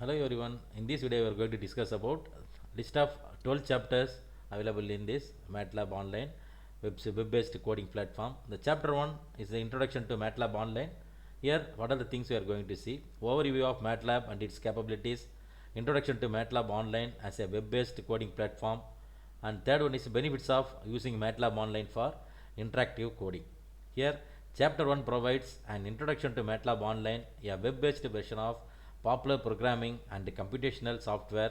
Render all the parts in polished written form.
Hello everyone. In this video, we are going to discuss about list of 12 chapters available in this MATLAB Online web-based coding platform. The chapter 1 is the introduction to MATLAB Online. Here, what are the things we are going to see? Overview of MATLAB and its capabilities. Introduction to MATLAB Online as a web-based coding platform. And third one is benefits of using MATLAB Online for interactive coding. Here, chapter 1 provides an introduction to MATLAB Online, a web-based version of popular programming and computational software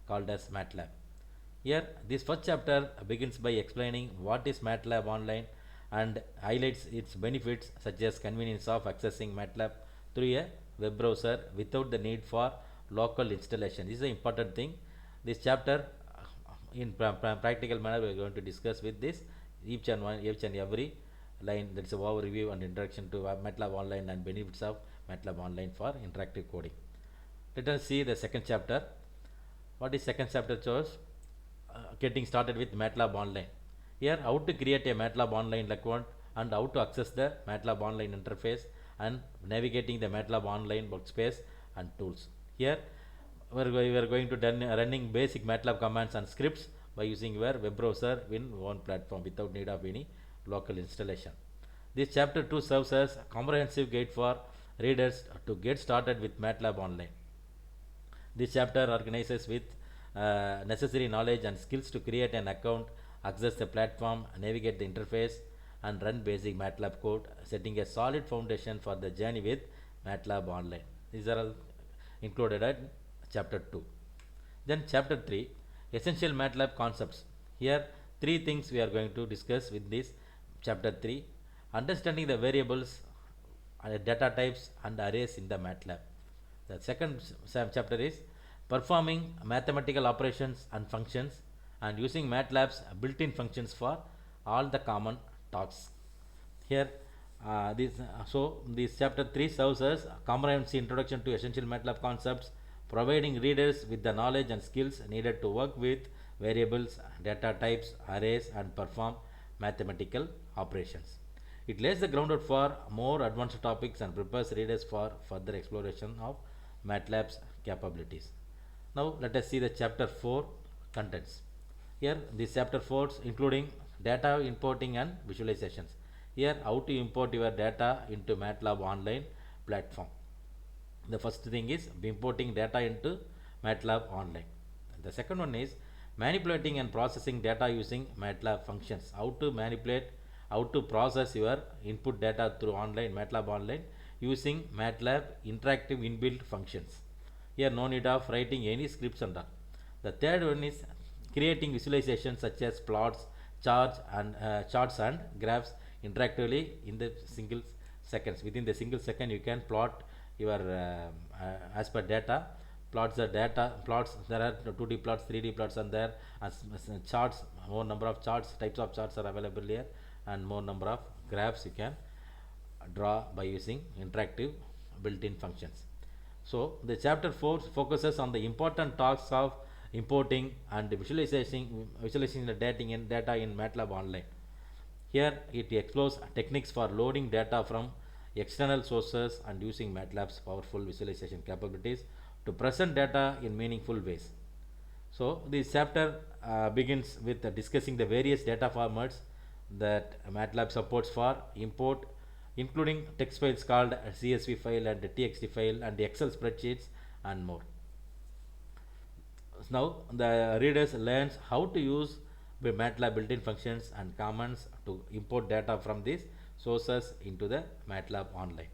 called as MATLAB. Here, this first chapter begins by explaining what is MATLAB Online and highlights its benefits such as convenience of accessing MATLAB through a web browser without the need for local installation. This is an important thing. This chapter, in practical manner, we are going to discuss with this each and every line. That is an overview and introduction to MATLAB Online and benefits of MATLAB Online for interactive coding. Let us see the second chapter. What is second chapter shows? Getting started with MATLAB Online. Here, how to create a MATLAB Online account and how to access the MATLAB Online interface and navigating the MATLAB Online workspace and tools. Here, we are going to running basic MATLAB commands and scripts by using your web browser in one platform without need of any local installation. This chapter 2 serves as a comprehensive guide for readers to get started with MATLAB Online. This chapter organizes with necessary knowledge and skills to create an account, access the platform, navigate the interface, and run basic MATLAB code, setting a solid foundation for the journey with MATLAB Online. These are all included at chapter 2. Then chapter 3, essential MATLAB concepts. Here, three things we are going to discuss with this chapter 3. Understanding the variables, data types, and arrays in the MATLAB. The second chapter is performing mathematical operations and functions and using MATLAB's built-in functions for all the common tasks. Here, this chapter 3 serves as a comprehensive introduction to essential MATLAB concepts, providing readers with the knowledge and skills needed to work with variables, data types, arrays, and perform mathematical operations. It lays the groundwork for more advanced topics and prepares readers for further exploration of MATLAB's capabilities. Now let us see the chapter 4 contents. Here this chapter 4 including data importing and visualizations. Here how to import your data into MATLAB Online platform. The first thing is importing data into MATLAB Online. The second one is manipulating and processing data using MATLAB functions. How to manipulate, how to process your input data through online MATLAB Online using MATLAB interactive inbuilt functions. Here no need of writing any scripts and all. The third one is creating visualizations such as plots, charts and graphs interactively in the single seconds. Within the single second you can plot your as per data. Plots are data plots. There are 2D plots, 3D plots, and there as charts. More number of charts, types of charts are available here, and more number of graphs you can draw by using interactive built-in functions. So the chapter 4 focuses on the important tasks of importing and visualizing the data in MATLAB Online. Here it explores techniques for loading data from external sources and using MATLAB's powerful visualization capabilities to present data in meaningful ways. So this chapter begins with discussing the various data formats that MATLAB supports for import, including text files called CSV file and TXT file and Excel spreadsheets and more. Now the readers learns how to use the MATLAB built-in functions and commands to import data from these sources into the MATLAB Online.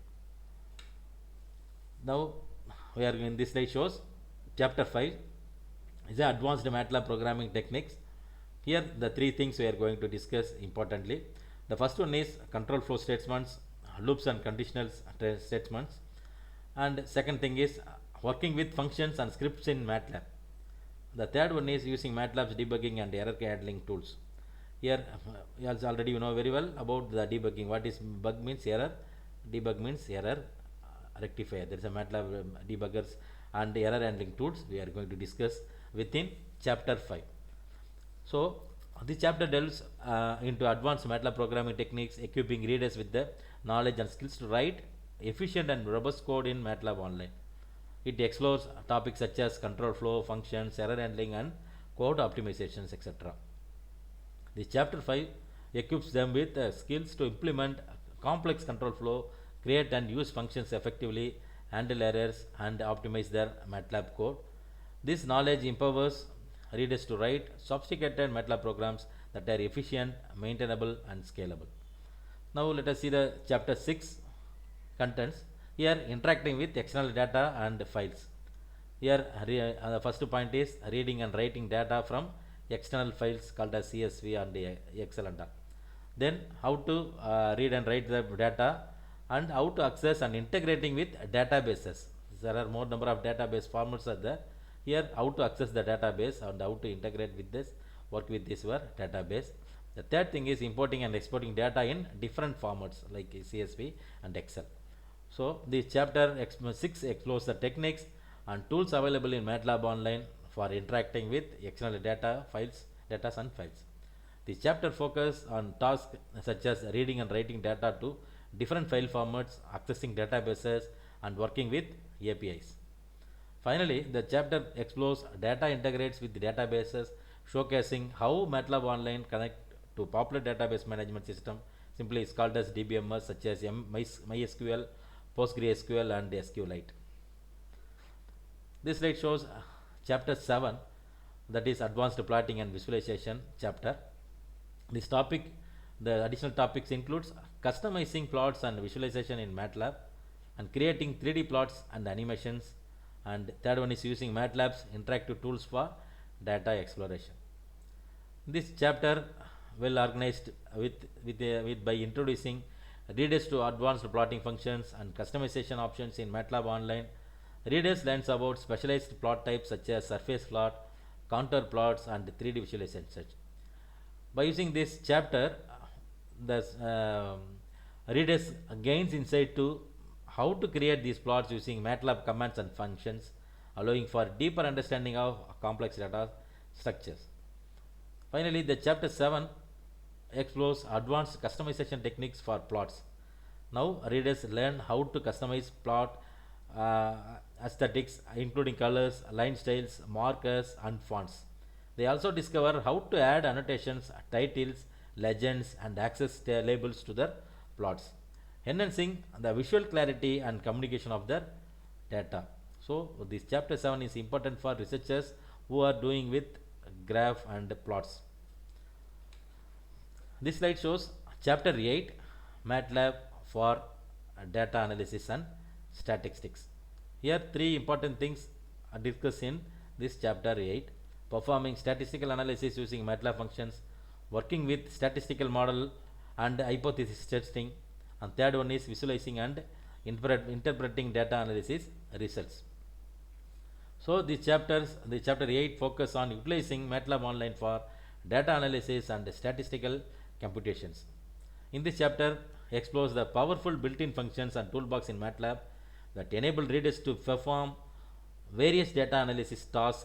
Now we are in this slide shows chapter 5 is the advanced MATLAB programming techniques. Here the three things we are going to discuss importantly. The first one is control flow statements, loops and conditional statements, and second thing is working with functions and scripts in MATLAB. The third one is using MATLAB's debugging and error handling tools. Here already you know very well about the debugging. What is bug means error, debug means error rectifier. There is a MATLAB debuggers and error handling tools we are going to discuss within chapter 5. So this chapter delves into advanced MATLAB programming techniques, equipping readers with the knowledge and skills to write efficient and robust code in MATLAB Online. It explores topics such as control flow, functions, error handling, and code optimizations, etc. The chapter 5 equips them with skills to implement complex control flow, create and use functions effectively, handle errors, and optimize their MATLAB code. This knowledge empowers readers to write sophisticated MATLAB programs that are efficient, maintainable, and scalable. Now let us see the chapter 6 contents. Here interacting with external data and files. Here the first point is reading and writing data from external files called as CSV and Excel and all. Then how to read and write the data, and how to access and integrating with databases. There are more number of database formats are there. Here how to access the database and how to integrate with this, work with this database. The third thing is importing and exporting data in different formats like CSV and Excel. So this chapter 6 explores the techniques and tools available in MATLAB Online for interacting with external data, data and files. This chapter focuses on tasks such as reading and writing data to different file formats, accessing databases, and working with APIs. Finally, the chapter explores data integrates with databases, showcasing how MATLAB Online connect to popular database management system. Simply it's called as DBMS, such as MySQL, PostgreSQL, and SQLite. This slide shows chapter 7, that is advanced plotting and visualization chapter. This topic, the additional topics includes customizing plots and visualization in MATLAB, and creating 3D plots and animations, and third one is using MATLAB's interactive tools for data exploration. This chapter well organized with by introducing readers to advanced plotting functions and customization options in MATLAB Online. Readers learns about specialized plot types such as surface plot, contour plots, and 3D visualization. By using this chapter, the readers gains insight to how to create these plots using MATLAB commands and functions, allowing for deeper understanding of complex data structures. Finally, the chapter 7 explores advanced customization techniques for plots. Now readers learn how to customize plot aesthetics, including colors, line styles, markers, and fonts. They also discover how to add annotations, titles, legends, and access labels to their plots, enhancing the visual clarity and communication of their data. So this chapter 7 is important for researchers who are doing with graph and plots. This slide shows chapter 8, MATLAB for data analysis and statistics. Here three important things are discussed in this chapter 8: performing statistical analysis using MATLAB functions, working with statistical model and hypothesis testing, and third one is visualizing and interpreting data analysis results. So the chapter 8 focus on utilizing MATLAB Online for data analysis and statistical computations. In this chapter explores the powerful built-in functions and toolbox in MATLAB that enable readers to perform various data analysis tasks,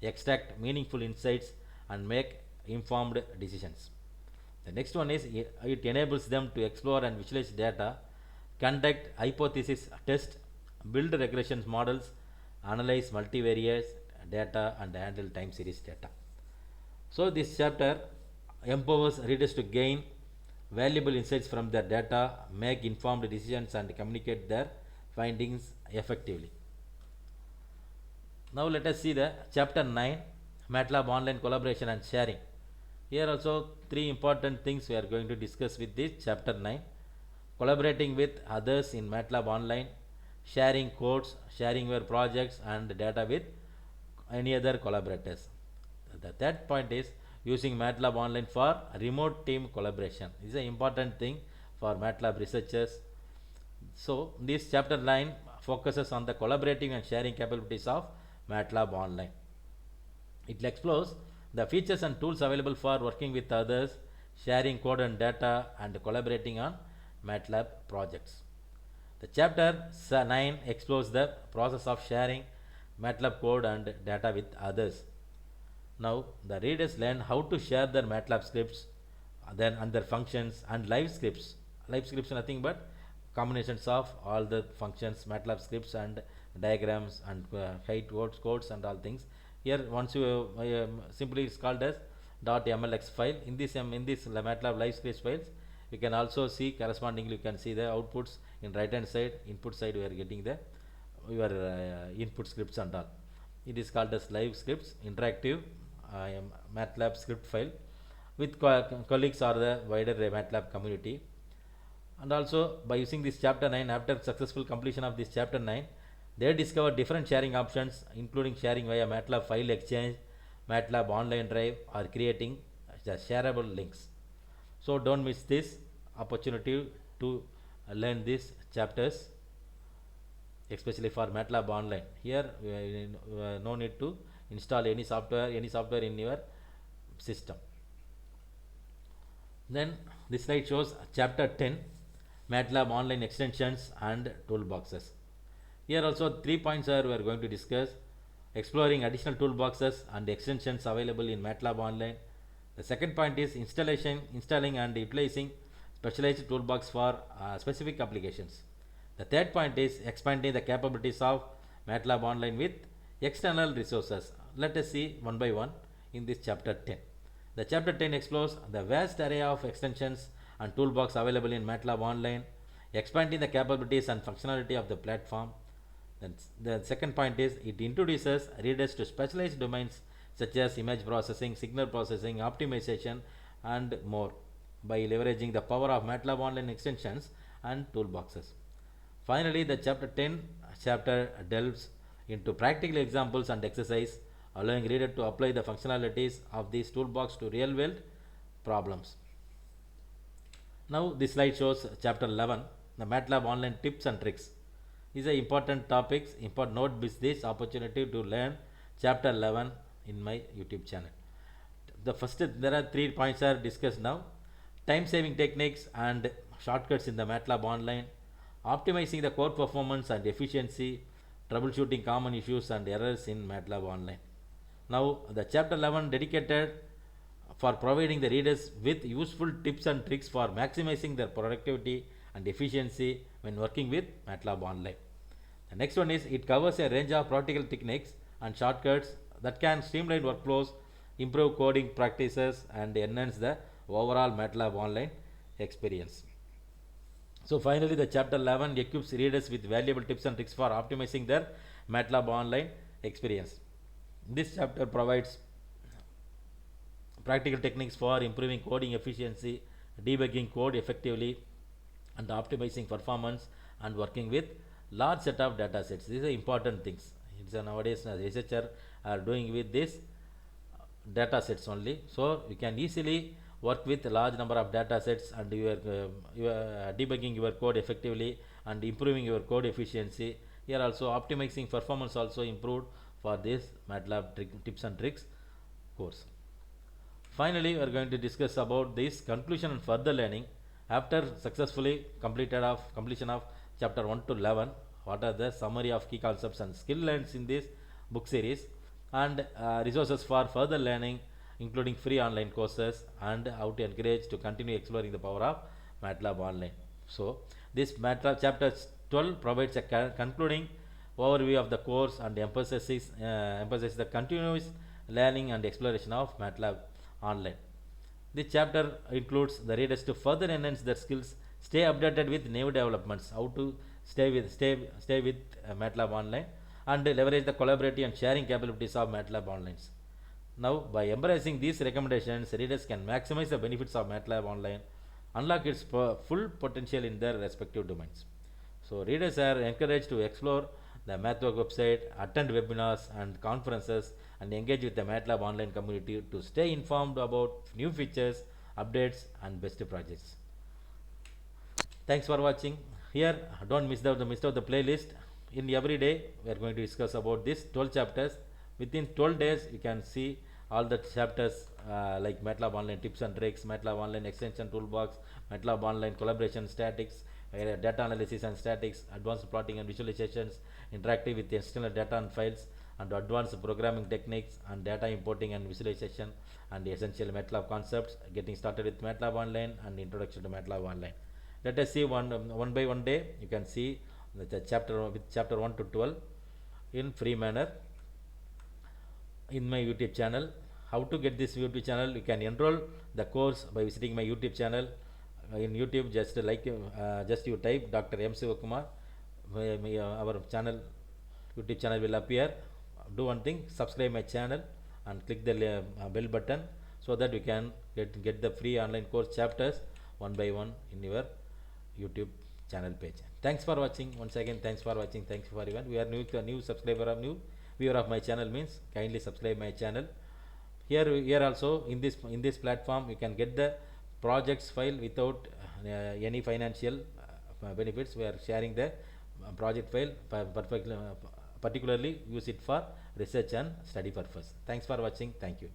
extract meaningful insights, and make informed decisions. The next one is it enables them to explore and visualize data, conduct hypothesis tests, build regression models, analyze multivariate data, and handle time series data. So this chapter empowers readers to gain valuable insights from their data, make informed decisions, and communicate their findings effectively. Now let us see the chapter 9, MATLAB Online Collaboration and Sharing. Here also three important things we are going to discuss with this chapter 9: collaborating with others in MATLAB Online, sharing codes, sharing your projects and data with any other collaborators. The third point is using MATLAB Online for remote team collaboration. This is an important thing for MATLAB researchers. So this chapter 9 focuses on the collaborating and sharing capabilities of MATLAB Online. It explores the features and tools available for working with others, sharing code and data, and collaborating on MATLAB projects. The chapter 9 explores the process of sharing MATLAB code and data with others. Now the readers learn how to share their MATLAB scripts, then and their functions and live scripts. Live scripts are nothing but combinations of all the functions, MATLAB scripts and diagrams and height codes and all things. Here once you simply it's called as .mlx file. In this MATLAB live scripts files, you can also see correspondingly, you can see the outputs in right hand side, input side we are getting the your input scripts and all. It is called as live scripts interactive MATLAB script file with colleagues or the wider MATLAB community. And also by using this chapter 9, after successful completion of this chapter 9, they discovered different sharing options, including sharing via MATLAB file exchange, MATLAB online drive, or creating the shareable links. So don't miss this opportunity to learn these chapters, especially for MATLAB online. Here no need to install any software in your system. Then this slide shows chapter 10, MATLAB online extensions and toolboxes. Here also 3 points are we are going to discuss: exploring additional toolboxes and extensions available in MATLAB online. The second point is installing and utilizing specialized toolbox for specific applications. The third point is expanding the capabilities of MATLAB online with external resources. Let us see one by one in this chapter 10. The chapter 10 explores the vast array of extensions and toolbox available in MATLAB online, expanding the capabilities and functionality of the platform. Then the second point is it introduces readers to specialized domains such as image processing, signal processing, optimization, and more by leveraging the power of MATLAB online extensions and toolboxes. Finally, the chapter 10 delves into practical examples and exercise, allowing reader to apply the functionalities of this toolbox to real world problems. Now this slide shows chapter 11, the MATLAB online tips and tricks. These are important topics. Note this opportunity to learn chapter 11 in my YouTube channel. The first, there are 3 points are discussed now: time saving techniques and shortcuts in the MATLAB online, optimizing the code performance and efficiency, troubleshooting common issues and errors in MATLAB online. Now the chapter 11 dedicated for providing the readers with useful tips and tricks for maximizing their productivity and efficiency when working with MATLAB online. The next one is it covers a range of practical techniques and shortcuts that can streamline workflows, improve coding practices, and enhance the overall MATLAB online experience. So finally, the chapter 11 equips readers with valuable tips and tricks for optimizing their MATLAB online experience. This chapter provides practical techniques for improving coding efficiency, debugging code effectively, and optimizing performance and working with large set of data sets. These are important things. It's nowadays researchers are doing with this data sets only, so you can easily work with a large number of data sets, and you are debugging your code effectively and improving your code efficiency. Here also optimizing performance also improved for this MATLAB tips and tricks course. Finally, we are going to discuss about this conclusion and further learning. After successfully completion of chapter 1 to 11, what are the summary of key concepts and skill learned in this book series, and resources for further learning, including free online courses, and how to encourage to continue exploring the power of MATLAB online. So this MATLAB chapter 12 provides a concluding overview of the course and emphasizes the continuous learning and exploration of MATLAB online. This chapter includes the readers to further enhance their skills, stay updated with new developments, how to stay with MATLAB online, and leverage the collaborative and sharing capabilities of MATLAB online. Now, by embracing these recommendations, readers can maximize the benefits of MATLAB online, unlock its full potential in their respective domains. So, readers are encouraged to explore the MathWork website, attend webinars and conferences, and engage with the MATLAB online community to stay informed about new features, updates, and best projects. Thanks for watching. Here, don't miss out the playlist. In every day, we are going to discuss about these 12 chapters. Within 12 days, you can see all the chapters like MATLAB online tips and tricks, MATLAB online extension toolbox, MATLAB online collaboration statics, data analysis and statics, advanced plotting and visualizations, interactive with external data and files, and advanced programming techniques, and data importing and visualization, and essential MATLAB concepts, getting started with MATLAB online, and introduction to MATLAB online. Let us see one by one day. You can see the chapter 1 to 12. in free manner in my YouTube channel. How to get this YouTube channel? You can enroll the course by visiting my YouTube channel. In YouTube, just you type Dr.M.Sivakumar. Our channel, YouTube channel will appear. Do one thing: subscribe my channel and click the bell button so that you can get the free online course chapters one by one in your YouTube channel page. Thanks for watching. Once again, thanks for watching. Thanks for everyone. We are new subscriber of new viewer of my channel means kindly subscribe my channel. Here also in this platform you can get the projects file without any financial benefits. We are sharing the project file perfectly, particularly use it for research and study purpose. Thanks for watching. Thank you.